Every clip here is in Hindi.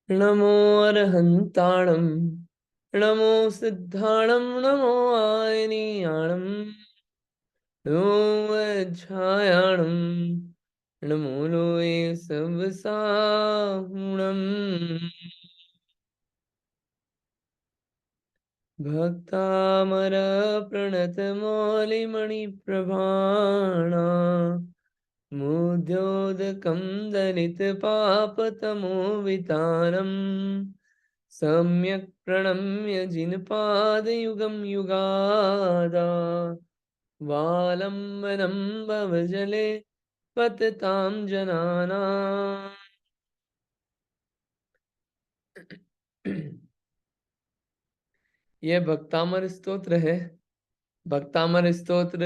नमो अरहन्ताणं नमो सिद्धाणं नमो आयनीयाणं नमो अज्झायाणं नमो लोये सवसाहुणम् भक्तामर प्रणतमौलिमणिप्रभाणा मुद्योदकं दलितपापतमोवितानम् सम्यक् प्रणम्य जिनपादयुगं युगादा वालम्बनं भवजले पततां जनानाम्। यह भक्तामर स्तोत्र है। भक्तामर स्तोत्र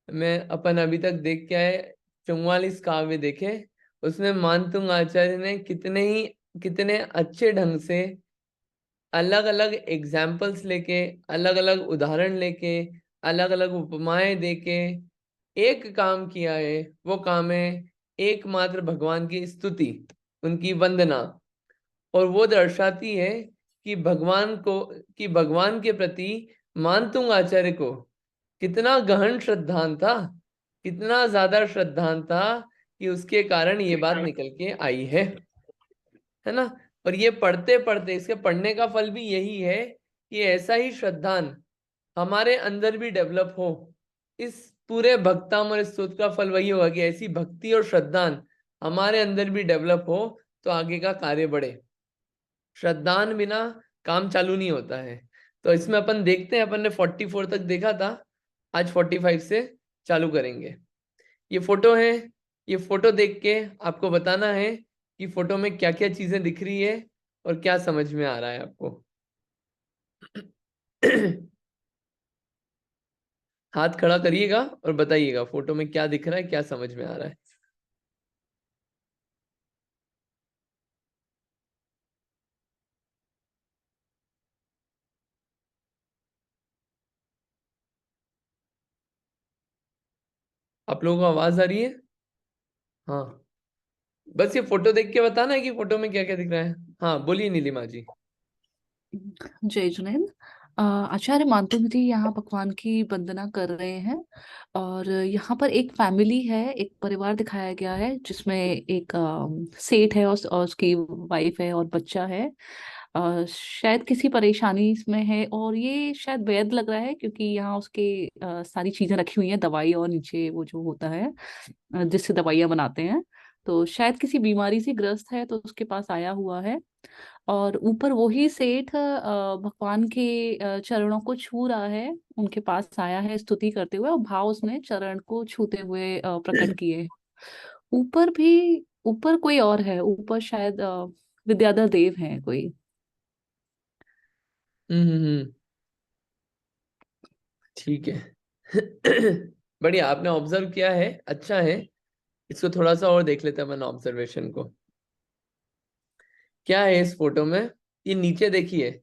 में अपन अभी तक देख के आए 44 काव्य देखे। उसमें मानतुंग आचार्य ने कितने अच्छे ढंग से अलग अलग एग्जाम्पल्स लेके, अलग अलग उदाहरण लेके, अलग अलग उपमाएं देके एक काम किया है। वो काम है एकमात्र भगवान की स्तुति, उनकी वंदना। और वो दर्शाती है कि भगवान के प्रति मानतुंग आचार्य को कितना गहन श्रद्धान था, कितना ज्यादा श्रद्धान था कि उसके कारण ये बात निकल के आई है ना। और ये पढ़ते पढ़ते, इसके पढ़ने का फल भी यही है कि ऐसा ही श्रद्धान हमारे अंदर भी डेवलप हो। इस पूरे भक्तामर स्तोत्र का फल वही होगा कि ऐसी भक्ति और श्रद्धान हमारे अंदर भी डेवलप हो, तो आगे का कार्य बढ़े। श्रद्धान बिना काम चालू नहीं होता है। तो इसमें अपन देखते हैं, अपन ने 44 तक देखा था, आज 45 से चालू करेंगे। ये फोटो है। ये फोटो देख के आपको बताना है कि फोटो में क्या क्या चीजें दिख रही है और क्या समझ में आ रहा है आपको। हाथ खड़ा करिएगा और बताइएगा फोटो में क्या दिख रहा है, क्या समझ में आ रहा है। आप लोगों को आवाज आ रही है? हाँ, बस ये फोटो देख के बताना है कि फोटो में क्या क्या दिख रहा है। हाँ बोलिए नीलिमा जी। जय जुनेन। आचार्य मानतुंग जी यहाँ भगवान की वंदना कर रहे हैं। और यहाँ पर एक फैमिली है, एक परिवार दिखाया गया है जिसमें एक सेठ है और उसकी वाइफ है और बच्चा है। शायद किसी परेशानी इसमें है और ये शायद वैद्य लग रहा है क्योंकि यहाँ उसके सारी चीजें रखी हुई हैं, दवाई और नीचे वो जो होता है जिससे दवाइयाँ बनाते हैं। तो शायद किसी बीमारी से ग्रस्त है तो उसके पास आया हुआ है। और ऊपर वही सेठ भगवान के चरणों को छू रहा है, उनके पास आया है स्तुति करते हुए और भाव उसने चरण को छूते हुए प्रकट किए। ऊपर भी, ऊपर कोई और है, ऊपर शायद विद्याधर देव है कोई। हम्म। ठीक है। बढ़िया, आपने ऑब्जर्व किया है, अच्छा है। इसको थोड़ा सा और देख लेते हैं अपन, ऑब्जर्वेशन को। क्या है इस फोटो में? ये नीचे देखिए,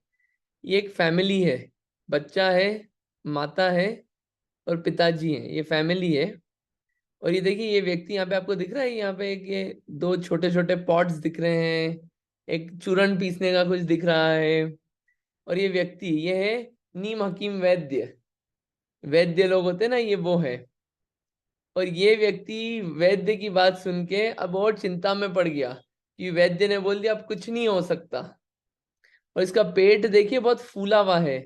ये एक फैमिली है। बच्चा है, माता है और पिताजी है, ये फैमिली है। और ये देखिए, ये व्यक्ति यहाँ पे आपको दिख रहा है, यहाँ पे एक ये दो छोटे छोटे पॉट्स दिख रहे हैं, एक चूरन पीसने का कुछ दिख रहा है। और ये व्यक्ति, ये है नीम हकीम वैद्य। वैद्य लोग होते हैं ना, ये वो है। और ये व्यक्ति वैद्य की बात सुन के अब और चिंता में पड़ गया कि वैद्य ने बोल दिया अब कुछ नहीं हो सकता। और इसका पेट देखिए बहुत फूला हुआ है।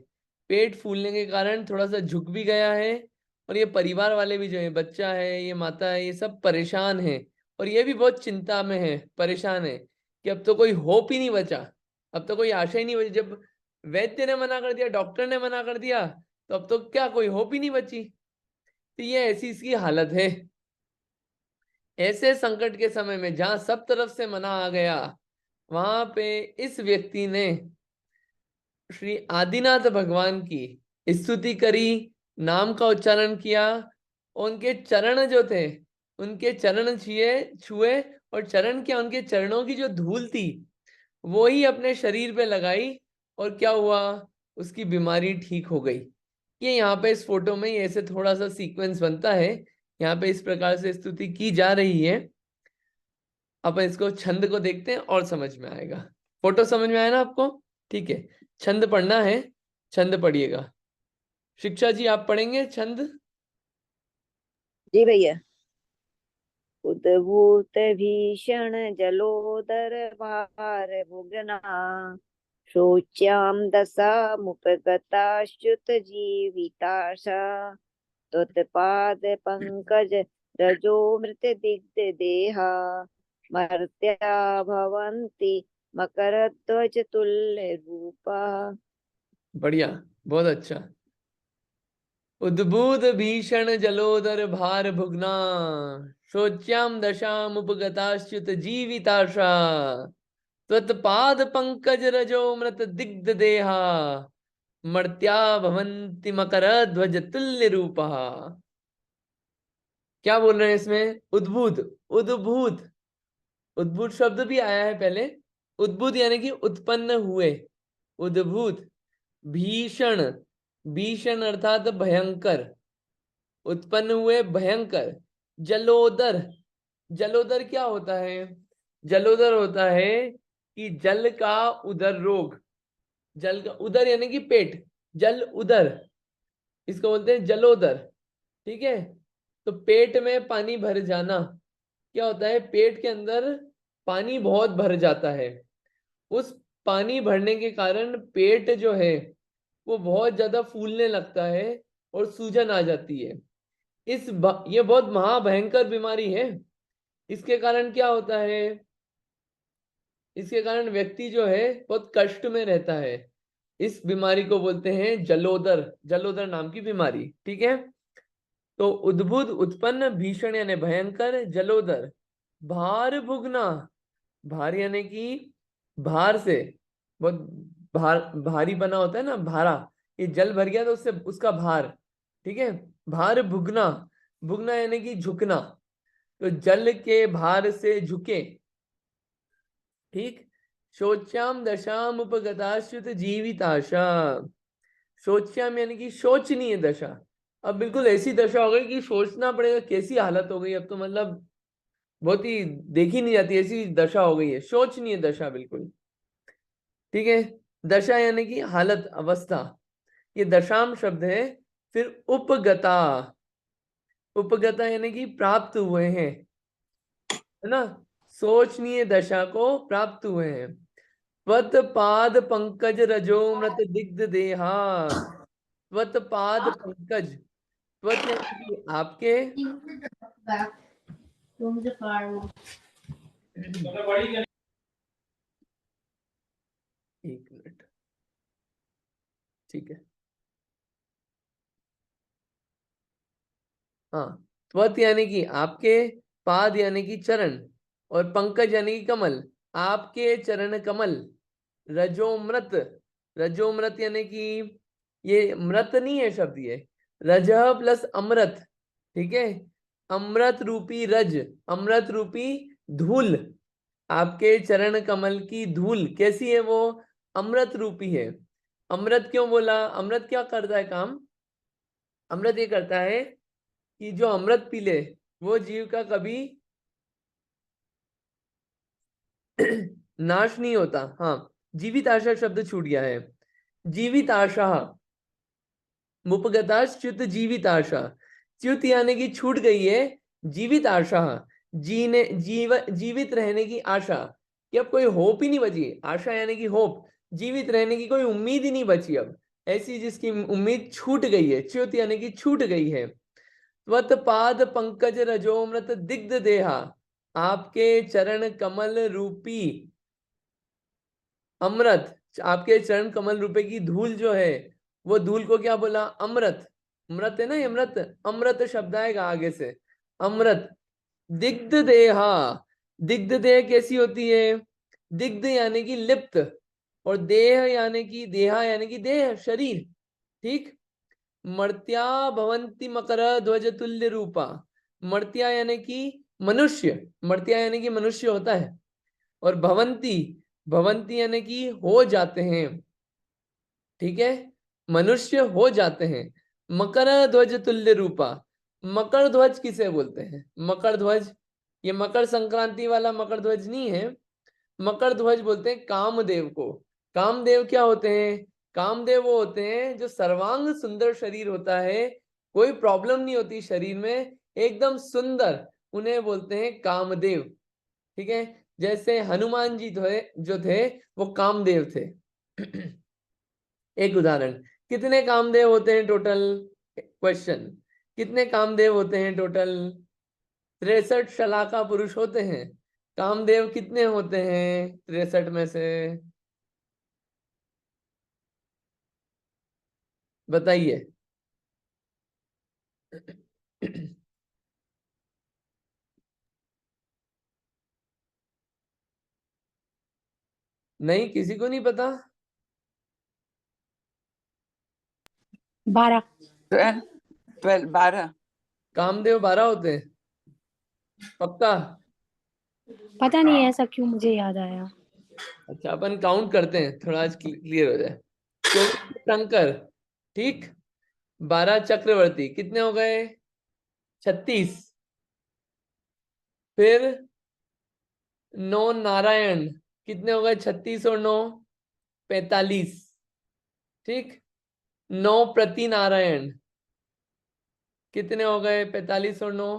पेट फूलने के कारण थोड़ा सा झुक भी गया है। और ये परिवार वाले भी जो है, बच्चा है, ये माता है, ये सब परेशान है। और ये भी बहुत चिंता में है, परेशान है कि अब तो कोई होप ही नहीं बचा, अब तो कोई आशा ही नहीं बची। जब वैद्य ने मना कर दिया, डॉक्टर ने मना कर दिया, तो अब तो क्या कोई होप ही नहीं बची। तो ये ऐसी इसकी हालत है। ऐसे संकट के समय में जहां सब तरफ से मना आ गया, वहां पे इस व्यक्ति ने श्री आदिनाथ भगवान की स्तुति करी, नाम का उच्चारण किया। उनके चरण जो थे, उनके चरण छुए। और चरण क्या, उनके चरणों की जो धूल थी वो ही अपने शरीर पे लगाई। और क्या हुआ, उसकी बीमारी ठीक हो गई। ये यहाँ पे इस फोटो में ये ऐसे थोड़ा सा सीक्वेंस बनता है। यहाँ पे इस प्रकार से स्तुति की जा रही है। अपन इसको छंद को देखते हैं और समझ में आएगा। फोटो समझ में आया ना आपको? ठीक है, छंद पढ़ना है, छंद पढ़िएगा। शिक्षा जी आप पढ़ेंगे छंद? जी भैया। उद्भूत भीषण जलोदर भार भुगना शोच्याम दशा मुपगताश्च्युत जीविताशा त्वत्पाद पंकज रजो मृत दिग्ध देहा मर्त्या भवन्ति मकरध्वज तुल्य रूपा। बढ़िया, बहुत अच्छा। उद्भूत भीषण जलोदर भार भुगना शोच्याम दशाम उपगताश्च्युत जीविताशा त्वत्पाद पंकज रजो मृत दिग्ध देहा मर्त्या भवन्ति मकर ध्वज तुल्य रूपा। क्या बोल रहे हैं इसमें? उद्भूत, उद्भूत, उद्भूत शब्द भी आया है पहले। उद्भूत यानी कि उत्पन्न हुए, उद्भूत। भीषण, भीषण अर्थात भयंकर, उत्पन्न हुए भयंकर। जलोदर, जलोदर क्या होता है? जलोदर होता है कि जल का उदर रोग, जल का उदर यानी कि पेट, जल उदर, इसको बोलते हैं जलोदर। ठीक है, तो पेट में पानी भर जाना, क्या होता है? पेट के अंदर पानी बहुत भर जाता है। उस पानी भरने के कारण पेट जो है वो बहुत ज्यादा फूलने लगता है और सूजन आ जाती है। ये बहुत महाभयंकर बीमारी है। इसके कारण क्या होता है? इसके कारण व्यक्ति जो है बहुत कष्ट में रहता है। इस बीमारी को बोलते हैं जलोदर, जलोदर नाम की बीमारी। ठीक है, तो उद्भुत उत्पन्न, भीषण यानी भयंकर, जलोदर, भार भुगना, भार यानी कि भार से, बहुत भारी बना होता है ना, भारा, ये जल भर गया तो उससे उसका भार। ठीक है, भार भुगना, भुगना यानी कि झुकना, तो जल के भार से झुके। ठीक, शोच्याम दशाम उपगताश्युत जीविताशा, शोच्याम यानी कि शोचनीय दशा। अब बिल्कुल ऐसी दशा हो गई कि सोचना पड़ेगा, कैसी हालत हो गई अब तो, मतलब बहुत ही देखी नहीं जाती, ऐसी दशा हो गई है, शोचनीय दशा बिल्कुल। ठीक है, दशा यानी कि हालत, अवस्था, ये दशाम शब्द है। फिर उपगता, उपगता यानी कि प्राप्त हुए हैं, है ना, सोचनीय दशा को प्राप्त हुए हैं। त्वत पाद पंकज रजो मृत दिग्ध देहा, त्वत पाद पंकज, त्वत यानी कि आपके, एक मिनट, ठीक है, हाँ, त्वत यानी कि आपके, पाद यानी कि चरण, और पंकज यानी कि कमल, आपके चरण कमल, रजोमृत, रजोमृत यानी कि ये मृत नहीं है शब्द, ये रज प्लस अमृत। ठीक है, अमृत रूपी रज, अमृत रूपी धूल, आपके चरण कमल की धूल कैसी है? वो अमृत रूपी है। अमृत क्यों बोला? अमृत क्या करता है काम? अमृत ये करता है कि जो अमृत पी ले वो जीव का कभी नाश नहीं होता। हाँ, जीवित आशा शब्द छूट गया है। जीवित आशा, मुपगता च्युत जीवित आशा, च्युत यानी कि छूट गई है, जीवित आशा, जीवित रहने की आशा, कि अब कोई होप ही नहीं बची, आशा यानी कि होप, जीवित रहने की कोई उम्मीद ही नहीं बची अब, ऐसी जिसकी उम्मीद छूट गई है, च्युत यानी कि छूट गई है। त्वत पाद पंकज रजोमृत दिग्ध देहा, आपके चरण कमल रूपी अमृत, आपके चरण कमल रूपे की धूल जो है, वो धूल को क्या बोला? अमृत, अमृत है ना ये, अमृत, अमृत शब्द आएगा आगे से, अमृत। दिग्ध देहा, दिग्ध देह कैसी होती है? दिग्ध यानी कि लिप्त, और देह यानी कि देहा यानी कि देह, शरीर। ठीक, मर्त्या भवंती मकर ध्वज तुल्य रूपा, मर्त्या यानी कि मनुष्य, मर्त्या यानी कि मनुष्य होता है, और भवंती, भवंती यानी कि हो जाते हैं। ठीक है, मनुष्य हो जाते हैं। मकर ध्वज तुल्य रूपा, मकर ध्वज किसे बोलते हैं? मकर ध्वज, ये मकर संक्रांति वाला मकर ध्वज नहीं है। मकर ध्वज बोलते हैं कामदेव को। कामदेव क्या होते हैं? कामदेव वो होते हैं जो सर्वांग सुंदर शरीर होता है, कोई प्रॉब्लम नहीं होती शरीर में, एकदम सुंदर, उन्हें बोलते हैं कामदेव। ठीक है, जैसे हनुमान जी जो थे वो कामदेव थे। एक उदाहरण। कितने कामदेव होते हैं टोटल? क्वेश्चन, कितने कामदेव होते हैं टोटल? 63 शलाका पुरुष होते हैं। कामदेव कितने होते हैं 63 में से? बताइए। नहीं, किसी को नहीं पता? 12। 12। कामदेव 12 होते हैं? पक्का? पता नहीं ऐसा क्यों मुझे याद आया। अच्छा, अपन काउंट करते हैं, थोड़ा आज क्लियर हो जाए। 24 शंकर, ठीक, 12 चक्रवर्ती, कितने हो गए? 36। फिर 9 नारायण, कितने हो गए? 36 और 9 45। ठीक, 9 प्रति नारायण, कितने हो गए? 45 और 9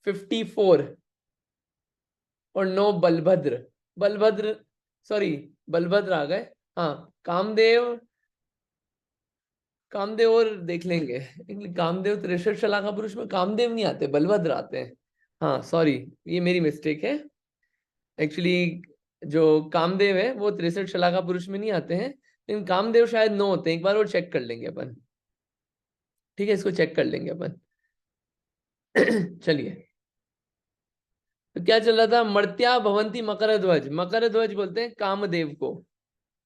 54। और 9 बलभद्र। बलभद्र, सॉरी, बलभद्र आ गए। हाँ, कामदेव, कामदेव और देख लेंगे। कामदेव 63 शलाका पुरुष में कामदेव नहीं आते, बलभद्र आते हैं। हाँ सॉरी, ये मेरी मिस्टेक है। एक्चुअली जो कामदेव है वो 63 शलाका पुरुष में नहीं आते हैं, लेकिन कामदेव शायद 9 होते हैं। एक बार और चेक कर लेंगे अपन। ठीक है, इसको चेक कर लेंगे अपन। चलिए, तो क्या चल रहा था? मर्त्या भवंती मकर ध्वज। मकर ध्वज बोलते हैं कामदेव को।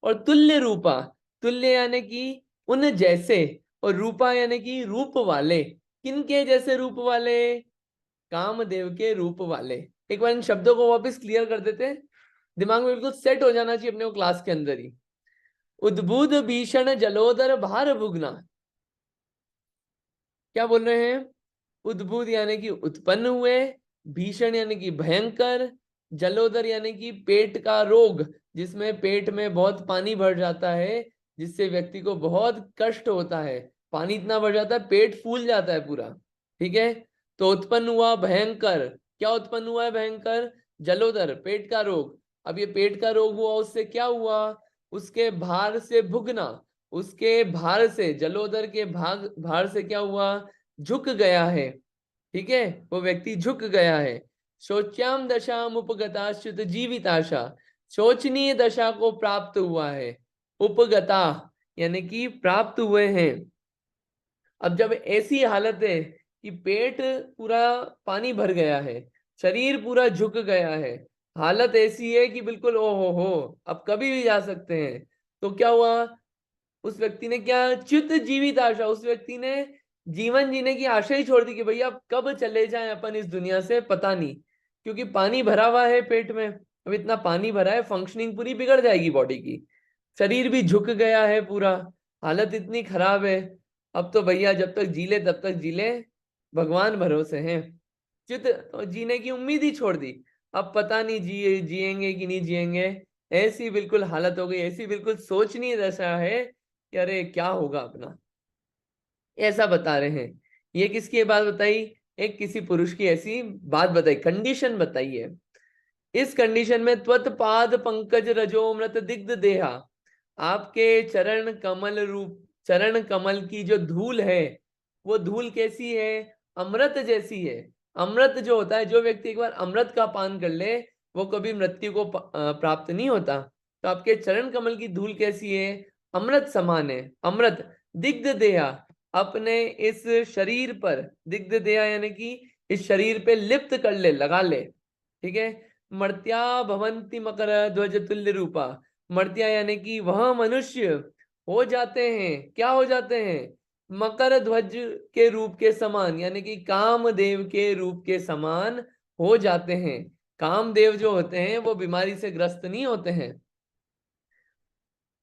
और तुल्य रूपा, तुल्य यानी कि उन जैसे, और रूपा यानी कि रूप वाले। किनके जैसे रूप वाले? कामदेव के रूप वाले। एक बार इन शब्दों को वापस क्लियर कर देते हैं, दिमाग में बिल्कुल सेट हो जाना चाहिए अपने को क्लास के अंदर ही। उद्बुद भीषण जलोदर भार भुगना। क्या बोल रहे हैं? उद्बुद यानी कि उत्पन्न हुए, भीषण यानी कि भयंकर, जलोदर यानी कि पेट का रोग, जिसमें पेट में बहुत पानी भर जाता है, जिससे व्यक्ति को बहुत कष्ट होता है। पानी इतना भर जाता है, पेट फूल जाता है पूरा। ठीक है, तो उत्पन्न हुआ भयंकर। क्या उत्पन्न हुआ है भयंकर? जलोदर, पेट का रोग। अब ये पेट का रोग हुआ, उससे क्या हुआ? उसके भार से भुगना, उसके भार से, जलोदर के भार से क्या हुआ? झुक गया है। ठीक है, वो व्यक्ति झुक गया है। शोच्याम दशाम उपगताश्च्युत जीविताशा, शोचनीय दशा को प्राप्त हुआ है। उपगता यानी कि प्राप्त हुए हैं। अब जब ऐसी हालत है कि पेट पूरा पानी भर गया है, शरीर पूरा झुक गया है, हालत ऐसी है कि बिल्कुल ओ हो, अब कभी भी जा सकते हैं, तो क्या हुआ? उस व्यक्ति ने क्या? च्युत जीवित आशा, उस व्यक्ति ने जीवन जीने की आशा ही छोड़ दी कि भैया कब चले जाएं अपन इस दुनिया से, पता नहीं। क्योंकि पानी भरा हुआ है पेट में, अब इतना पानी भरा है, फंक्शनिंग पूरी बिगड़ जाएगी बॉडी की। शरीर भी झुक गया है पूरा, हालत इतनी खराब है। अब तो भैया जब तक जी ले तब तक जी ले, भगवान भरोसे हैं। चित तो जीने की उम्मीद ही छोड़ दी। अब पता नहीं जिएंगे कि नहीं जिएंगे। ऐसी बिल्कुल हालत हो गई, ऐसी बिल्कुल सोचनीय दशा है कि अरे क्या होगा अपना। ऐसा बता रहे हैं। ये किसकी बात बताई? एक किसी पुरुष की ऐसी बात बताई, कंडीशन बताई है। इस कंडीशन में त्वत्पाद पंकज रजोमृत दिग्ध देहा, आपके चरण कमल रूप, चरण कमल की जो धूल है, वो धूल कैसी है? अमृत जैसी है। अमृत जो होता है, जो व्यक्ति एक बार अमृत का पान कर ले, वो कभी मृत्यु को प्राप्त नहीं होता। तो आपके चरण कमल की धूल कैसी है? अमृत समान है। अमृत दिग्ध देहा, अपने इस शरीर पर, दिग्ध देहा यानी कि इस शरीर पे लिप्त कर ले, लगा ले। ठीक है, मर्त्या भवंती मकर ध्वज तुल्य रूपा। मर्त्या यानी कि वह मनुष्य हो जाते हैं, क्या हो जाते हैं? मकर ध्वज के रूप के समान, यानी कि कामदेव के रूप के समान हो जाते हैं। कामदेव जो होते हैं वो बीमारी से ग्रस्त नहीं होते हैं।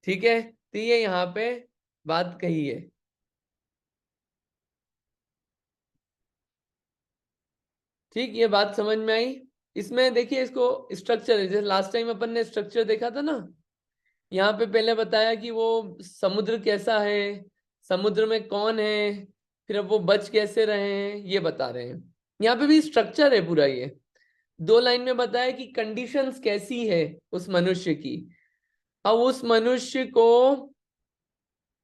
ठीक है, तो ये यहाँ पे बात कही है। ठीक, ये बात समझ में आई? इसमें देखिए इसको स्ट्रक्चर है, जैसे लास्ट टाइम अपन ने स्ट्रक्चर देखा था ना, यहाँ पे पहले बताया कि वो समुद्र कैसा है, समुद्र में कौन है, फिर अब वो बच कैसे रहे हैं, ये बता रहे हैं। यहाँ पे भी स्ट्रक्चर है पूरा। ये 2 लाइन में बताया कि कंडीशंस कैसी है उस मनुष्य की, अब उस मनुष्य को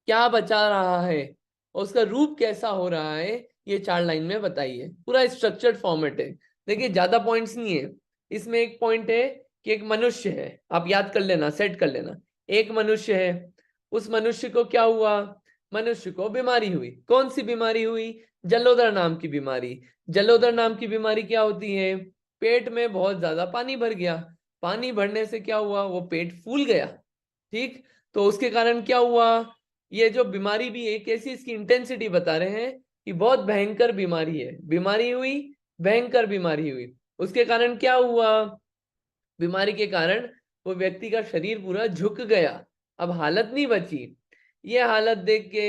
क्या बचा रहा है और उसका रूप कैसा हो रहा है, ये 4 लाइन में बताइए। पूरा स्ट्रक्चर्ड फॉर्मेट है। देखिए ज्यादा पॉइंट्स नहीं है इसमें। एक पॉइंट है कि एक मनुष्य है, आप याद कर लेना, सेट कर लेना। एक मनुष्य है, उस मनुष्य को क्या हुआ, मनुष्य को बीमारी हुई। कौन सी बीमारी हुई? जलोदर नाम की बीमारी। जलोदर नाम की बीमारी क्या होती है? पेट में बहुत ज्यादा पानी भर गया। पानी भरने से क्या हुआ, वो पेट फूल गया। ठीक, तो उसके कारण क्या हुआ, ये जो बीमारी भी है कैसी, इसकी इंटेंसिटी बता रहे हैं कि बहुत भयंकर बीमारी है। बीमारी हुई, भयंकर बीमारी हुई, उसके कारण क्या हुआ, बीमारी के कारण वो व्यक्ति का शरीर पूरा झुक गया, अब हालत नहीं बची। ये हालत देख के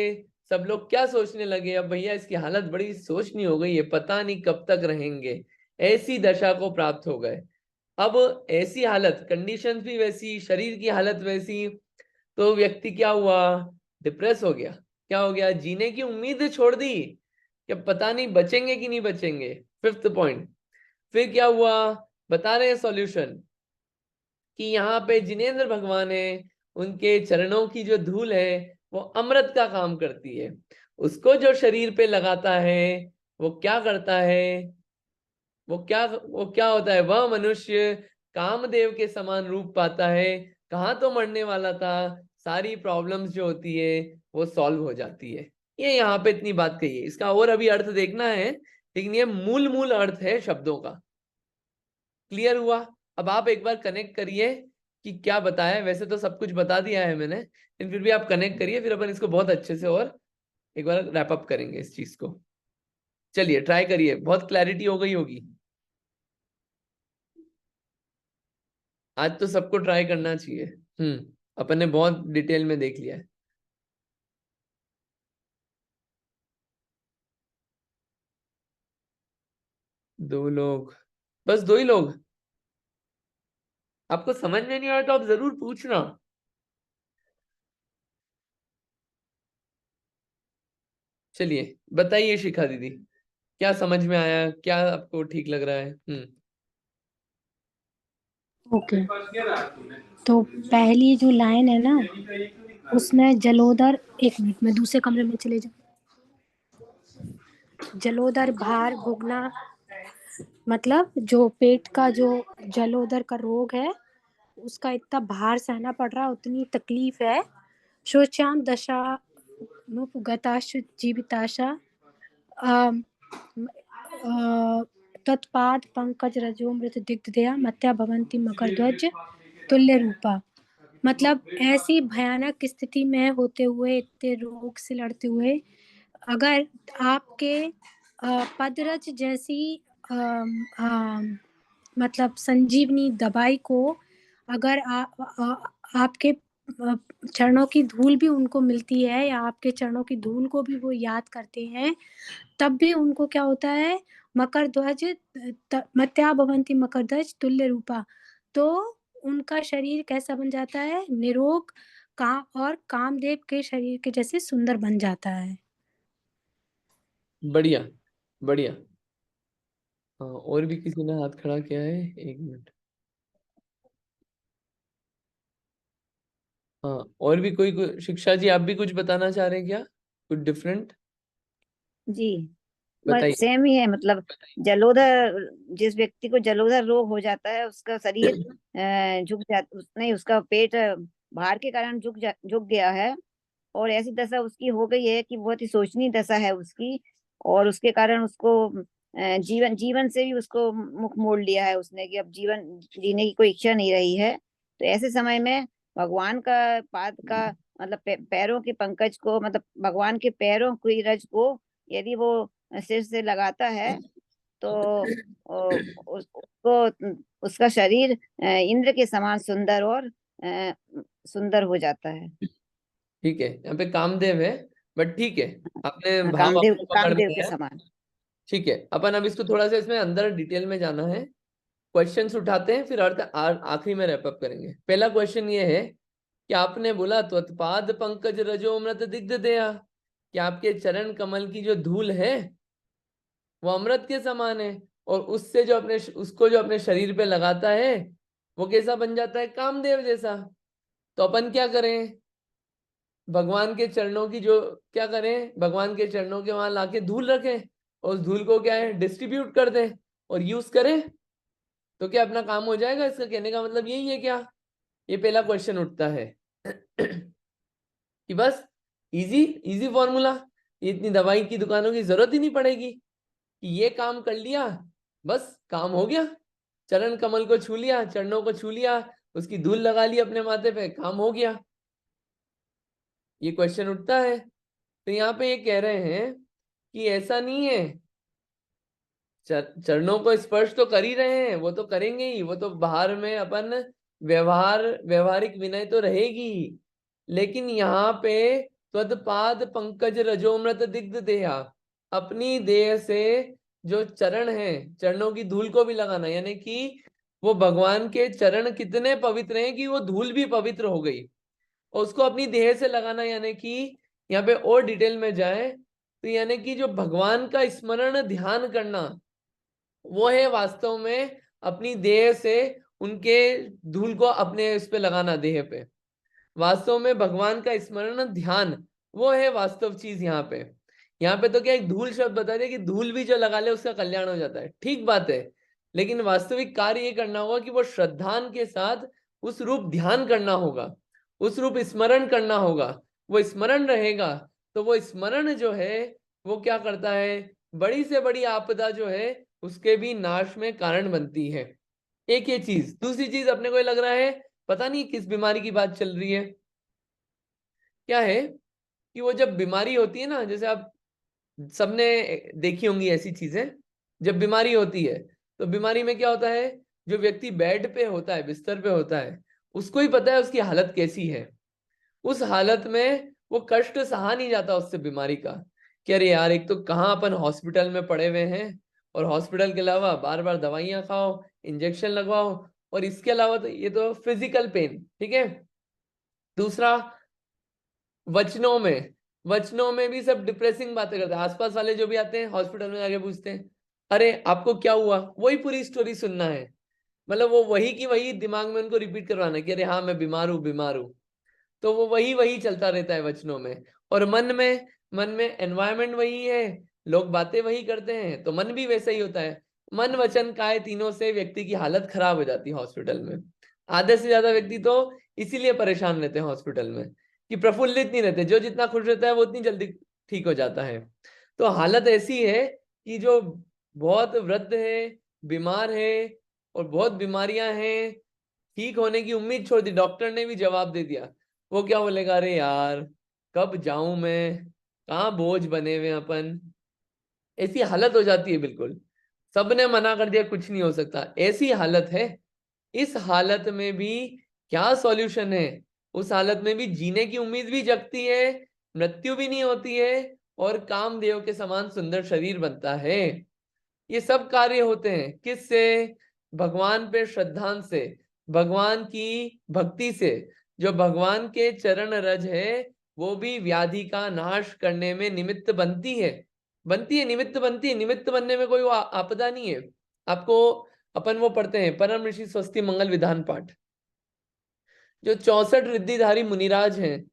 सब लोग क्या सोचने लगे, अब भैया इसकी हालत बड़ी सोचनी हो गई है, पता नहीं कब तक रहेंगे, ऐसी दशा को प्राप्त हो गए। अब ऐसी हालत, कंडीशंस भी वैसी, शरीर की हालत वैसी, तो व्यक्ति क्या हुआ, डिप्रेस हो गया। क्या हो गया, जीने की उम्मीद छोड़ दी कि पता नहीं बचेंगे कि नहीं बचेंगे। 5th point. फिर क्या हुआ, बता रहे हैं सॉल्यूशन कि यहाँ पे जिनेंद्र भगवान है, उनके चरणों की जो धूल है वो अमृत का काम करती है। उसको जो शरीर पे लगाता है वो क्या करता है, वो क्या होता है, वह मनुष्य कामदेव के समान रूप पाता है। कहाँ तो मरने वाला था, सारी प्रॉब्लम्स जो होती है वो सॉल्व हो जाती है। ये यहाँ पे इतनी बात कही है, इसका और अभी अर्थ देखना है, लेकिन ये मूल मूल अर्थ है शब्दों का। क्लियर हुआ? अब आप एक बार कनेक्ट करिए कि क्या बताया। वैसे तो सब कुछ बता दिया है मैंने, लेकिन फिर भी आप कनेक्ट करिए, फिर अपन इसको बहुत अच्छे से और एक बार रैप अप करेंगे इस चीज को। चलिए ट्राई करिए, बहुत क्लैरिटी हो गई होगी। आज तो सबको ट्राई करना चाहिए। अपन ने बहुत डिटेल में देख लिया है। दो लोग, बस 2 ही लोग। आपको समझ में नहीं आया तो आप जरूर पूछना। चलिए बताइए शिखा दीदी, क्या समझ में आया, क्या आपको ठीक लग रहा है? ओके, तो पहली जो लाइन है ना, उसमें जलोदर, 1 मिनट में दूसरे कमरे में चले जाओ। जलोदर भार भोगना, मतलब जो पेट का जो जलोदर का रोग है, उसका इतना भार सहना पड़ रहा है, उतनी तकलीफ है। शोच्याम दशा गताश जीविताशा तत्पाद पंकज रजो मृत दिग्धया मत्या भवंती मकर ध्वज तुल्य रूपा। मतलब ऐसी भयानक स्थिति में होते हुए, इतने रोग से लड़ते हुए, अगर आपके पदरज जैसी मतलब संजीवनी दवाई को अगर आपके चरणों की धूल भी उनको मिलती है, या आपके चरणों की धूल को भी वो याद करते हैं, तब भी उनको क्या होता है, मकर ध्वज मत्या भवंती मकर ध्वज तुल्य रूपा। तो उनका शरीर कैसा बन जाता है, निरोग और कामदेव के शरीर के जैसे सुंदर बन जाता है। बढ़िया बढ़िया। हाँ, और भी किसी ने हाथ खड़ा किया है, 1 मिनट। हाँ, और भी कोई शिक्षा जी, आप भी कुछ बताना चाह रहे हैं क्या, कुछ डिफरेंट? जी, बस बताइए। सेम ही है। मतलब जलोदर, जिस व्यक्ति को जलोदर रोग हो जाता है, उसका शरीर झुक जाता, नहीं, उसका पेट भार के कारण झुक गया है, और ऐसी दशा उसकी हो गई है कि बहुत ही शोचनीय दशा है उसकी, और उसके कारण उसको जीवन जीवन से भी उसको मुख मोड़ लिया है उसने, कि अब जीवन जीने की कोई इच्छा नहीं रही है। तो ऐसे समय में भगवान का पाद का मतलब पैरों के पंकज को, मतलब भगवान के पैरों की रज को यदि वो सिर से लगाता है, तो उसको उसका शरीर इंद्र के समान सुंदर और सुंदर हो जाता है। ठीक है, यहाँ पे कामदेव है, बट ठीक है, आपने भाव कामदेव आपको पकड़ में कामदेव के आया। समान। ठीक है, अपन अब इसको थोड़ा सा इसमें अंदर डिटेल में जाना है। क्वेश्चंस उठाते हैं, फिर अर्थ आखिरी में रैप अप करेंगे। पहला क्वेश्चन ये है कि आपने बोला त्वत्पाद पंकज रजोमृत दिग्ध दया, कि आपके चरण कमल की जो धूल है वो अमृत के समान है, और उससे जो उसको जो अपने शरीर पे लगाता है वो कैसा बन जाता है, कामदेव जैसा। तो अपन क्या करें, भगवान के चरणों की जो क्या करें, भगवान के चरणों के वहां लाके धूल रखें, और उस धूल को क्या है डिस्ट्रीब्यूट कर दें और यूज करें, तो क्या अपना काम हो जाएगा। इसका कहने का मतलब यही है क्या। ये पहला क्वेश्चन उठता है कि बस इजी इजी फॉर्मूला, इतनी दवाई की दुकानों की जरूरत ही नहीं पड़ेगी, कि ये काम कर लिया बस काम हो गया, चरण कमल को छू लिया, चरणों को छू लिया, उसकी धूल लगा ली अपने माथे पे, काम हो गया। ये क्वेश्चन उठता है। तो यहाँ पे ये कह रहे हैं कि ऐसा नहीं है, चरणों को स्पर्श तो कर ही रहे हैं, वो तो करेंगे ही, वो तो बाहर में अपन व्यवहारिक विनय तो रहेगी ही, लेकिन यहाँ पे त्वदपाद पंकज रजोमृत दिग्ध देहा, अपनी देह से जो चरण है, चरणों की धूल को भी लगाना, यानी कि वो भगवान के चरण कितने पवित्र हैं कि वो धूल भी पवित्र हो गई, और उसको अपनी देह से लगाना, यानी कि यहाँ पे और डिटेल में जाए तो यानी कि जो भगवान का स्मरण ध्यान करना, वो है वास्तव में अपनी देह से उनके धूल को अपने इस पे लगाना, देह पे। वास्तव में भगवान का स्मरण ध्यान वो है वास्तव चीज। यहाँ पे तो क्या एक धूल शब्द बता दिया कि धूल भी जो लगा ले उसका कल्याण हो जाता है, ठीक बात है, लेकिन वास्तविक कार्य ये करना होगा कि वो श्रद्धान के साथ उस रूप ध्यान करना होगा, उस रूप स्मरण करना होगा। वो स्मरण रहेगा तो वो स्मरण जो है वो क्या करता है, बड़ी से बड़ी आपदा जो है उसके भी नाश में कारण बनती है। एक ये चीज। दूसरी चीज अपने को ये लग रहा है, पता नहीं किस बीमारी की बात चल रही है, क्या है कि वो जब बीमारी होती है ना, जैसे आप सबने देखी होंगी ऐसी चीजें, जब बीमारी होती है तो बीमारी में क्या होता है, जो व्यक्ति बेड पे होता है, बिस्तर पे होता है, उसको ही पता है उसकी हालत कैसी है। उस हालत में वो कष्ट सहा नहीं जाता उससे बीमारी का, कि अरे यार एक तो कहाँ अपन हॉस्पिटल में पड़े हुए हैं, और हॉस्पिटल के अलावा बार बार दवाइयां खाओ, इंजेक्शन लगवाओ, और इसके अलावा तो ये तो फिजिकल पेन, ठीक है। दूसरा, वचनों में भी सब डिप्रेसिंग बातें करते हैं। आसपास वाले जो भी आते हैं हॉस्पिटल में जाके पूछते हैं, अरे आपको क्या हुआ, वही पूरी स्टोरी सुनना है, मतलब वो वही की वही दिमाग में उनको रिपीट करवाना है कि अरे हाँ मैं बीमार हूँ। तो वो वही वही चलता रहता है वचनों में। और मन में एनवायरनमेंट वही है, लोग बातें वही करते हैं, तो मन भी वैसा ही होता है। मन वचन काय तीनों से व्यक्ति की हालत खराब हो जाती है हॉस्पिटल में। आधे से ज्यादा व्यक्ति तो इसीलिए परेशान रहते हैं हॉस्पिटल में, कि प्रफुल्लित नहीं रहते। जो जितना खुश रहता है वो उतनी जल्दी ठीक हो जाता है। तो हालत ऐसी है कि जो बहुत वृद्ध है, बीमार है, और बहुत बीमारियां हैं, ठीक होने की उम्मीद छोड़ दी, डॉक्टर ने भी जवाब दे दिया, वो क्या बोलेगा, अरे यार कब जाऊं मैं, कहाँ बोझ बने हुए अपन। ऐसी हालत हो जाती है बिल्कुल, सबने मना कर दिया कुछ नहीं हो सकता, ऐसी हालत है। इस हालत में भी क्या सॉल्यूशन है, उस हालत में भी जीने की उम्मीद भी जगती है, मृत्यु भी नहीं होती है, और कामदेव के समान सुंदर शरीर बनता है। ये सब कार्य होते हैं किससे, भगवान पे श्रद्धान से, भगवान की भक्ति से। जो भगवान के चरण रज है वो भी व्याधि का नाश करने में निमित्त बनती है, निमित्त बनती है। निमित्त बनने में कोई आपदा नहीं है। आपको अपन वो पढ़ते हैं परम ऋषि स्वस्ति मंगल विधान पाठ, जो 64 रिद्धिधारी मुनिराज हैं,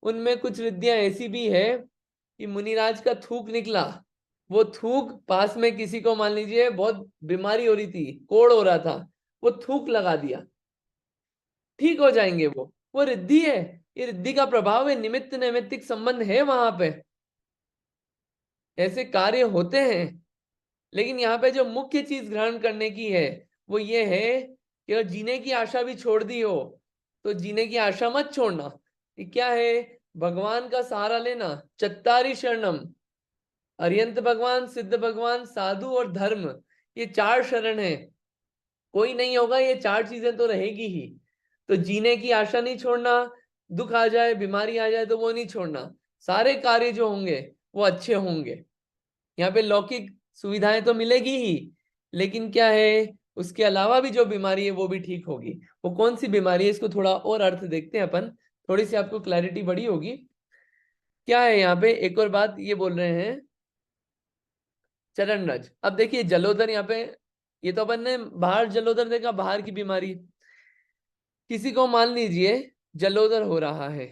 उनमें कुछ रिद्धियां ऐसी भी है कि मुनिराज का थूक निकला, वो थूक पास में किसी को मान लीजिए बहुत बीमारी हो रही थी, कोढ़ हो रहा था, वो थूक लगा दिया, ठीक हो जाएंगे। वो रिद्धि है, ये रिद्धि का प्रभाव है, निमित्त नैमित्तिक संबंध है वहां पे, ऐसे कार्य होते हैं। लेकिन यहाँ पे जो मुख्य चीज ग्रहण करने की है वो ये है कि अगर जीने की आशा भी छोड़ दी हो तो जीने की आशा मत छोड़ना। ये क्या है, भगवान का सहारा लेना, चत्तारी शरणम, अरियंत भगवान, सिद्ध भगवान, साधु और धर्म, ये 4 शरण है। कोई नहीं होगा, ये 4 चीजें तो रहेगी ही। तो जीने की आशा नहीं छोड़ना, दुख आ जाए बीमारी आ जाए तो वो नहीं छोड़ना, सारे कार्य जो होंगे वो अच्छे होंगे। यहाँ पे लौकिक सुविधाएं तो मिलेगी ही, लेकिन क्या है, उसके अलावा भी जो बीमारी है वो भी ठीक होगी। वो कौन सी बीमारी है, इसको थोड़ा और अर्थ देखते हैं अपन, थोड़ी सी आपको क्लैरिटी बड़ी होगी। क्या है यहाँ पे, एक और बात ये बोल रहे हैं चरण रज। अब देखिए जलोदर यहाँ पे, ये तो अपन ने बाहर जलोदर देखा, बाहर की बीमारी। किसी को मान लीजिए जलोदर हो रहा है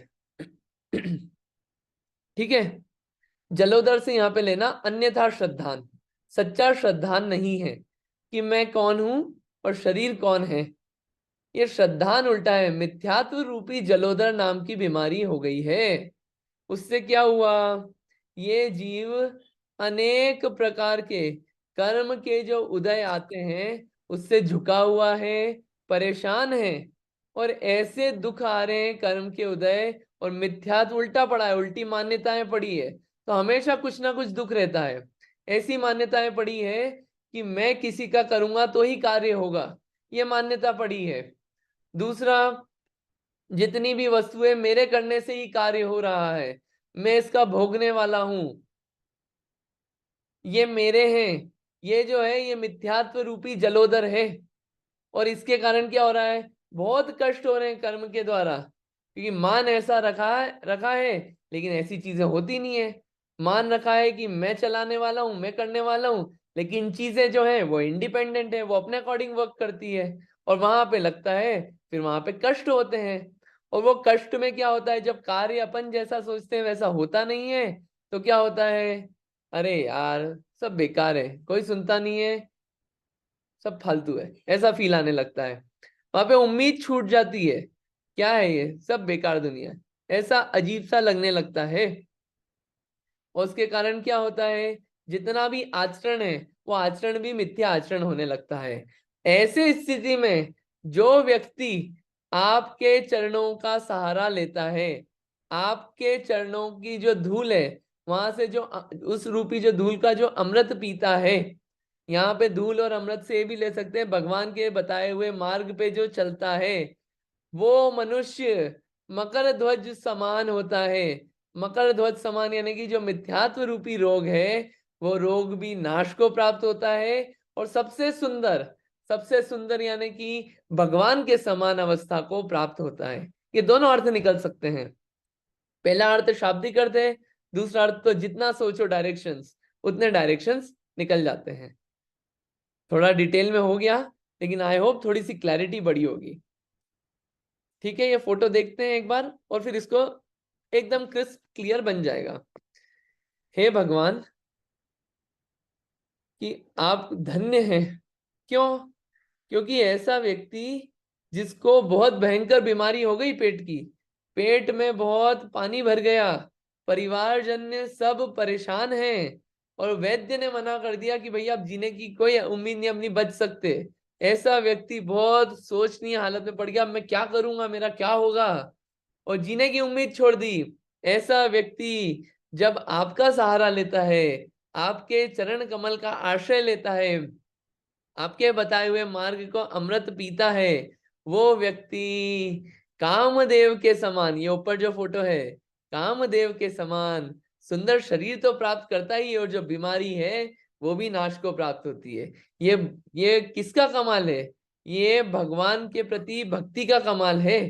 ठीक है, जलोदर से यहाँ पे लेना अन्यथा श्रद्धान, सच्चा श्रद्धान नहीं है कि मैं कौन हूं और शरीर कौन है। ये श्रद्धान उल्टा है, मिथ्यात्व रूपी जलोदर नाम की बीमारी हो गई है। उससे क्या हुआ, ये जीव अनेक प्रकार के कर्म के जो उदय आते हैं उससे झुका हुआ है, परेशान है, और ऐसे दुख आ रहे हैं कर्म के उदय, और मिथ्यात्व उल्टा पड़ा है, उल्टी मान्यताएं पड़ी है, तो हमेशा कुछ ना कुछ दुख रहता है। ऐसी मान्यताएं पड़ी है कि मैं किसी का करूंगा तो ही कार्य होगा, ये मान्यता पड़ी है। दूसरा, जितनी भी वस्तुएं मेरे करने से ही कार्य हो रहा है, मैं इसका भोगने वाला हूं, ये मेरे हैं, ये जो है ये मिथ्यात्व रूपी जलोदर है। और इसके कारण क्या हो रहा है, बहुत कष्ट हो रहे हैं कर्म के द्वारा, क्योंकि मान ऐसा रखा है लेकिन ऐसी चीजें होती नहीं है। मान रखा है कि मैं चलाने वाला हूं, मैं करने वाला हूं, लेकिन चीजें जो है वो इंडिपेंडेंट है, वो अपने अकॉर्डिंग वर्क करती है, और वहां पे लगता है, फिर वहां पे कष्ट होते हैं। और वो कष्ट में क्या होता है, जब कार्य अपन जैसा सोचते हैं वैसा होता नहीं है, तो क्या होता है, अरे यार सब बेकार है, कोई सुनता नहीं है, सब फालतू है, ऐसा फील आने लगता है। वहां पे उम्मीद छूट जाती है, क्या है ये सब बेकार दुनिया, ऐसा अजीब सा लगने लगता है। और उसके कारण क्या होता है, जितना भी आचरण है वो आचरण भी मिथ्या आचरण होने लगता है। ऐसे स्थिति में जो व्यक्ति आपके चरणों का सहारा लेता है, आपके चरणों की जो धूल है, वहां से जो उस रूपी जो धूल का जो अमृत पीता है, यहाँ पे धूल और अमृत से भी ले सकते हैं, भगवान के बताए हुए मार्ग पे जो चलता है, वो मनुष्य मकर ध्वज समान होता है। मकर ध्वज समान यानी कि जो मिथ्यात्व रूपी रोग है, वो रोग भी नाश को प्राप्त होता है, और सबसे सुंदर यानी कि भगवान के समान अवस्था को प्राप्त होता है। ये दोनों अर्थ निकल सकते हैं। पहला अर्थ शाब्दिक अर्थ है, दूसरा अर्थ तो जितना सोचो डायरेक्शंस, उतने डायरेक्शंस निकल जाते हैं। थोड़ा डिटेल में हो गया, लेकिन आई होप थोड़ी सी क्लैरिटी बढ़ी होगी। ठीक है, ये फोटो देखते हैं एक बार और फिर इसको एकदम क्रिस्प क्लियर बन जाएगा। हे भगवान, कि आप धन्य हैं। क्यों? क्योंकि ऐसा व्यक्ति जिसको बहुत भयंकर बीमारी हो गई, पेट की, पेट में बहुत पानी भर गया, परिवारजन सब परेशान हैं, और वैद्य ने मना कर दिया कि भैया आप जीने की कोई उम्मीद नहीं, अपनी बच सकते। ऐसा व्यक्ति बहुत सोचनीय हालत में पड़ गया, मैं क्या करूंगा, मेरा क्या होगा, और जीने की उम्मीद छोड़ दी। ऐसा व्यक्ति जब आपका सहारा लेता है, आपके चरण कमल का आश्रय लेता है, आपके बताए हुए मार्ग को अमृत पीता है, वो व्यक्ति कामदेव के समान, ये ऊपर जो फोटो है, कामदेव के समान सुंदर शरीर तो प्राप्त करता ही है, और जो बीमारी है वो भी नाश को प्राप्त होती है। ये किसका कमाल है, ये भगवान के प्रति भक्ति का कमाल है।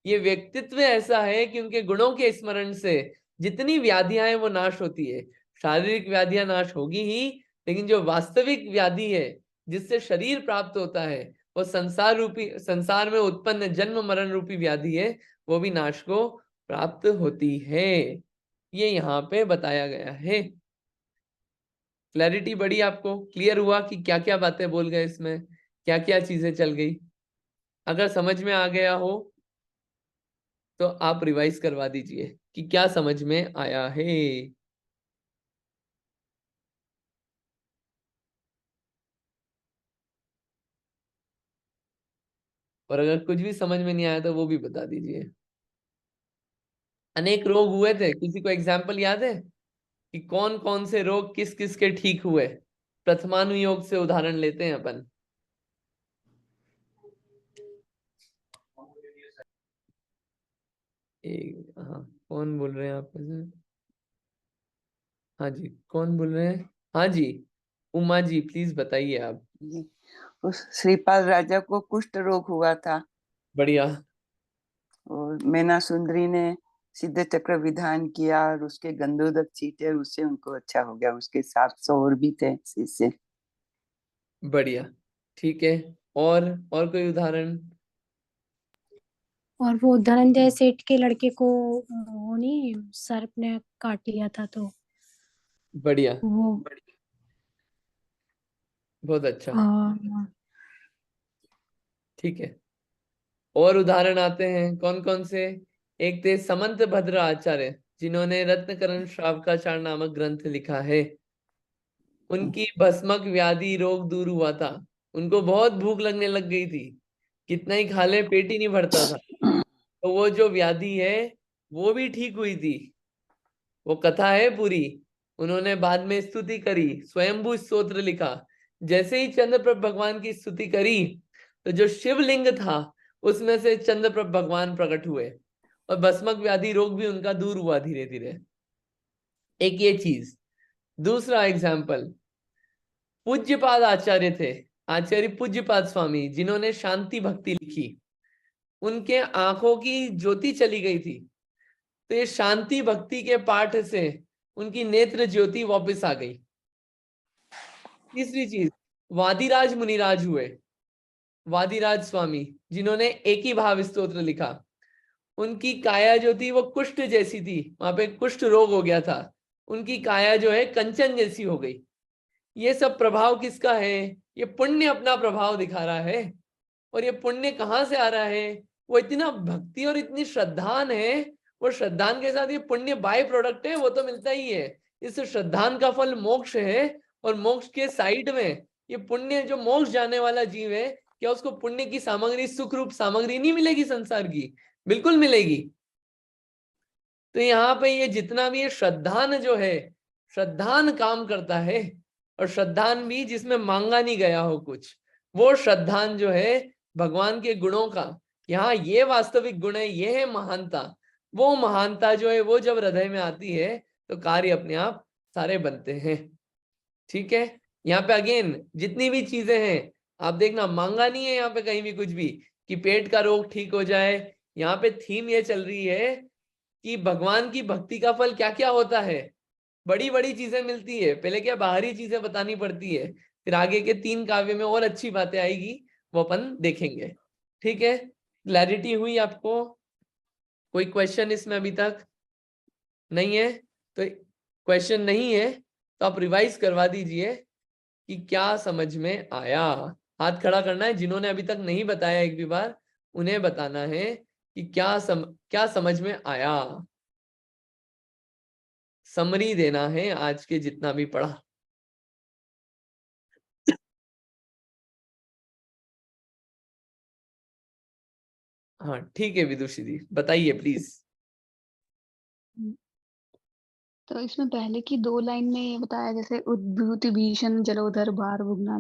ये व्यक्तित्व ऐसा है कि उनके गुणों के स्मरण से जितनी व्याधियां हैं वो नाश होती है। शारीरिक व्याधियां नाश होगी ही, लेकिन जो वास्तविक व्याधि है जिससे शरीर प्राप्त होता है, वो संसार में उत्पन्न जन्म मरण रूपी व्याधि है, वो भी नाश को प्राप्त होती है। ये यहाँ पे बताया गया है। क्लैरिटी बढ़ी, आपको क्लियर हुआ कि क्या क्या बातें बोल गए इसमें, क्या क्या चीजें चल गई। अगर समझ में आ गया हो तो आप रिवाइज करवा दीजिए कि क्या समझ में आया है। और अगर कुछ भी समझ में नहीं आया तो वो भी बता दीजिए। अनेक रोग हुए थे, किसी को एग्जाम्पल याद है कि कौन कौन से रोग किस किस के ठीक हुए? प्रथमानुयोग से उदाहरण लेते हैं अपन। हाँ, कौन बोल रहे हैं आप में से? हाँ जी, कौन बोल रहे हैं? हाँ जी, उमा जी प्लीज बताइए आप। उस श्रीपाल राजा को कुष्ठ रोग हुआ था बढ़िया। और मैना सुंदरी ने सिद्ध चक्र विधान किया और उसके गंधोदक छींटे, उससे उनको अच्छा हो गया। उसके 700 और भी थे शिष्य। बढ़िया, ठीक है। और कोई उदाहरण? और वो धनंजय सेठ के लड़के को वो नहीं सर्प ने काट लिया था तो बढ़िया, वो बहुत अच्छा, आ, ठीक है। और उदाहरण आते हैं कौन कौन से? एक थे समंत भद्र आचार्य, जिन्होंने रत्नकरण श्रावकाचार नामक ग्रंथ लिखा है। उनकी भस्मक व्याधि रोग दूर हुआ था। उनको बहुत भूख लगने लग गई थी, कितना ही खा ले पेट ही नहीं भरता था। तो वो जो व्याधि है वो भी ठीक हुई थी। वो कथा है पूरी। उन्होंने बाद में स्तुति करी, स्वयंभू स्तोत्र लिखा। जैसे ही चंद्रप्रभ भगवान की स्तुति करी तो जो शिवलिंग था उसमें से चंद्रप्रभ भगवान प्रकट हुए और भस्मक व्याधि रोग भी उनका दूर हुआ धीरे धीरे। एक ये चीज। दूसरा एग्जाम्पल, पूज्यपाद आचार्य थे, आचार्य पूज्यपाद स्वामी, जिन्होंने शांति भक्ति लिखी। उनके आंखों की ज्योति चली गई थी, तो ये शांति भक्ति के पाठ से उनकी नेत्र ज्योति वापस आ गई। तीसरी चीज, वादिराज मुनिराज हुए, वादिराज स्वामी, जिन्होंने एक ही भाव स्तोत्र लिखा। उनकी काया जो थी वो कुष्ठ जैसी थी, वहां पे कुष्ठ रोग हो गया था, उनकी काया जो है कंचन जैसी हो गई। ये सब प्रभाव किसका है? ये पुण्य अपना प्रभाव दिखा रहा है। और ये पुण्य कहाँ से आ रहा है? वो इतना भक्ति और इतनी श्रद्धान है, वो श्रद्धान के साथ ये पुण्य बाय प्रोडक्ट है, वो तो मिलता ही है। इस श्रद्धान का फल मोक्ष है, और मोक्ष के साइड में ये पुण्य, जो मोक्ष जाने वाला जीव है, क्या उसको पुण्य की सामग्री, सुख रूप सामग्री नहीं मिलेगी संसार की? बिल्कुल मिलेगी। तो यहाँ पे ये जितना भी ये श्रद्धान जो है, श्रद्धान काम करता है। और श्रद्धान भी जिसमें मांगा नहीं गया हो कुछ, वो श्रद्धान जो है भगवान के गुणों का, यहाँ ये वास्तविक गुण है, ये है महानता। वो महानता जो है वो जब हृदय में आती है तो कार्य अपने आप सारे बनते हैं। ठीक है। यहाँ पे अगेन जितनी भी चीजें हैं, आप देखना, मांगा नहीं है यहाँ पे कहीं भी कुछ भी कि पेट का रोग ठीक हो जाए। यहाँ पे थीम ये चल रही है कि भगवान की भक्ति का फल क्या क्या होता है। बड़ी बड़ी चीजें मिलती है, पहले क्या बाहरी चीजें बतानी पड़ती है, फिर आगे के 3 काव्य में और अच्छी बातें आएगी, वो अपन देखेंगे। ठीक है, क्लैरिटी हुई आपको? कोई क्वेश्चन इसमें अभी तक नहीं है? तो क्वेश्चन नहीं है तो आप रिवाइज करवा दीजिए कि क्या समझ में आया। हाथ खड़ा करना है, जिन्होंने अभी तक नहीं बताया एक भी बार, उन्हें बताना है कि क्या समझ में आया। समरी देना है आज के जितना भी पढ़ा। हाँ ठीक है, विदुषी जी बताइए प्लीज। तो इसमें पहले की 2 लाइन में ये बताया, जैसे उद्भूति भीषण जलोधर भार भुगना,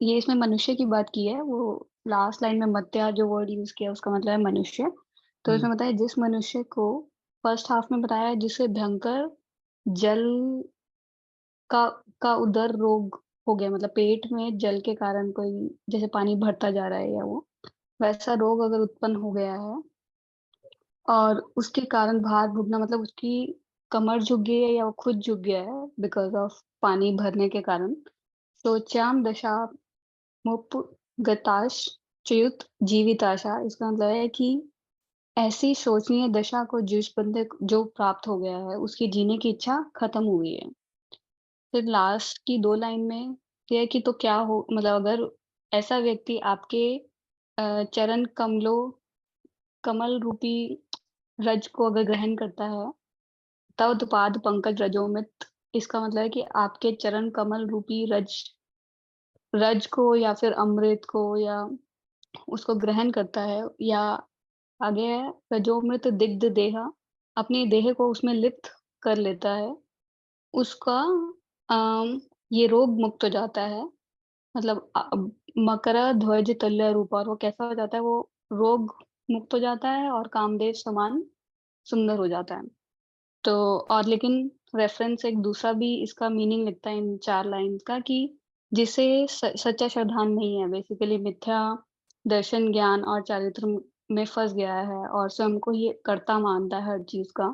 ये इसमें मनुष्य की बात की है। वो लास्ट लाइन में मत्या जो वर्ड यूज किया उसका मतलब है मनुष्य। तो इसमें बताया जिस मनुष्य को फर्स्ट हाफ में बताया जिसे भयंकर जल का उदर रोग हो गया, मतलब पेट में जल के कारण कोई जैसे पानी भरता जा रहा है या वो वैसा रोग अगर उत्पन्न हो गया है और उसके कारण भार भुगना, मतलब उसकी कमर झुक गई है या वो खुद झुक गया है बिकॉज ऑफ पानी भरने के कारण। तो चाम दशा मुप गताश च्युत जीविताशा, इसका मतलब है कि ऐसी शोचनीय दशा को जिस बंदे जो प्राप्त हो गया है उसकी जीने की इच्छा खत्म हुई है। फिर लास्ट की 2 लाइन में ये है कि तो क्या हो, मतलब अगर ऐसा व्यक्ति आपके चरण कमल रूपी रज को अगर ग्रहण करता है, तव पाद पंकज रजोमित, इसका मतलब है कि आपके चरण कमल रूपी रज को या फिर अमृत को या उसको ग्रहण करता है, या आगे है रजोमृत दिग्ध देहा, अपने देह को उसमें लिप्त कर लेता है, उसका ये रोग मुक्त हो जाता है। मतलब मकर ध्वज तुल्य रूप, और वो कैसा हो जाता है, वो रोग मुक्त हो जाता है और कामदेव समान सुंदर हो जाता है। तो और लेकिन रेफरेंस एक दूसरा भी इसका मीनिंग लिखता है इन 4 लाइन का कि जिसे सच्चा श्रद्धान नहीं है, बेसिकली मिथ्या दर्शन, ज्ञान और चारित्र में फंस गया है और स्वयं को ये कर्ता मानता है हर चीज का।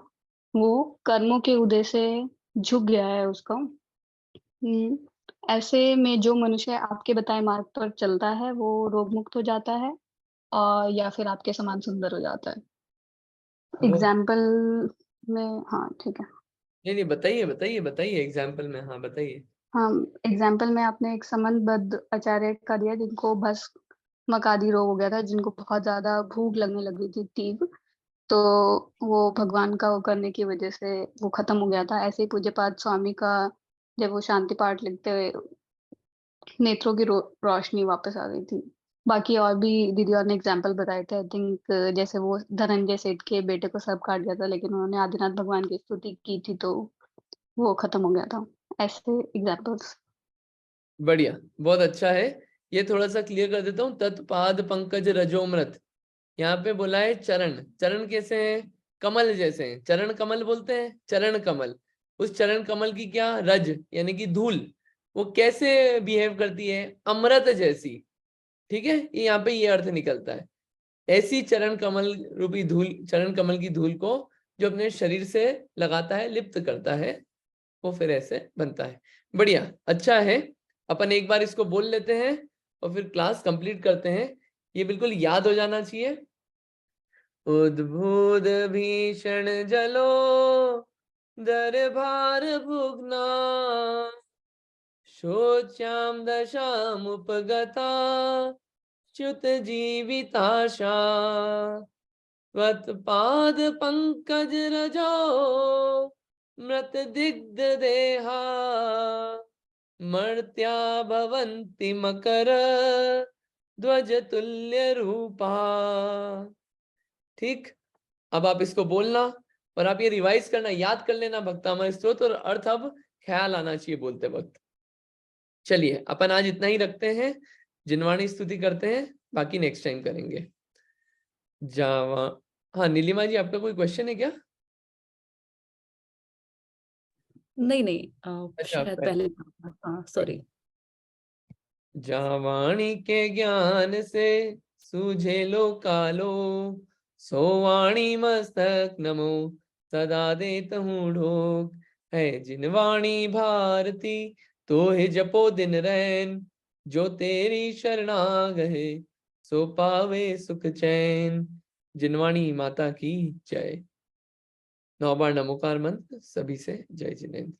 वो कर्मों के उदय से झुक गया है उसका। ऐसे में जो मनुष्य आपके बताए मार्ग पर चलता है वो रोग मुक्त हो जाता है और या फिर आपके समान सुंदर हो जाता है। वो एग्जाम्पल में, हाँ ठीक है। नहीं बताइए बताइए बताइए एग्जाम्पल में, हाँ बताइए। हाँ, एग्जाम्पल में आपने एक संबंधबद्ध आचार्य का दिया जिनको भस्म आदि रोग हो गया था, जिनको बहुत ज्यादा भूख लगने लगी थी तीव्र, तो वो भगवान का वो करने की वजह से वो खत्म हो गया था। ऐसे ही पूज्यपाद स्वामी का जब वो शांति पाठ लिखते हुए नेत्रों की रोशनी वापस आ गई थी। बाकी और भी दीदी और ने एग्जाम्पल बताए थे, आई थिंक जैसे वो धनंजय सेठ के बेटे को सर्प काट गया था, लेकिन उन्होंने आदिनाथ भगवान की स्तुति की थी तो वो खत्म हो गया था। ऐसे एग्जाम्पल्स। बढ़िया, बहुत अच्छा है। ये थोड़ा सा क्लियर कर देता हूँ। तत्पाद पंकज रजोमृत, यहाँ पे बोला है चरण। चरण कैसे हैं? कमल जैसे हैं। चरण कमल बोलते हैं, चरण कमल। उस चरण कमल की क्या रज यानी कि धूल, वो कैसे बिहेव करती है? अमृत जैसी। ठीक है, ये यहाँ पे ये अर्थ निकलता है। ऐसी चरण कमल रूपी धूल, चरण कमल की धूल को जो अपने शरीर से लगाता है, लिप्त करता है, वो फिर ऐसे बनता है। बढ़िया, अच्छा है। अपन एक बार इसको बोल लेते हैं और फिर क्लास कंप्लीट करते हैं। ये बिल्कुल याद हो जाना चाहिए। उद्भूत भीषण जलो दरबार भुगना, शोच्याम दशामुपगता च्युत जीविताशा, त्वत्पाद पंकज रजो मृत दिग्ध देहा, मर्त्या भवन्ति मकर ध्वज तुल्य रूपा। ठीक, अब आप इसको बोलना और आप ये रिवाइज करना, याद कर लेना भक्तामय स्तोत्र, और अर्थ अब ख्याल आना चाहिए बोलते वक्त। चलिए अपन आज इतना ही रखते हैं, जिनवाणी स्तुति करते हैं, बाकी नेक्स्ट टाइम करेंगे। जावा, हाँ नीलिमा जी आपका कोई क्वेश्चन है क्या? नहीं नहीं, अच्छा, शायद पहले। हाँ सॉरी। जावाणी के ज्ञान से सूझे लो कालो, सोवाणी मस्तक नमो सदा देत हूँ ढोक, है जिनवाणी भारती तो हे जपो दिन रैन, जो तेरी शरणा गए सो पावे सुख चैन। जिनवाणी माता की जय। 9 बार नमोकार मंत्र सभी से। जय जिनेन्द्र।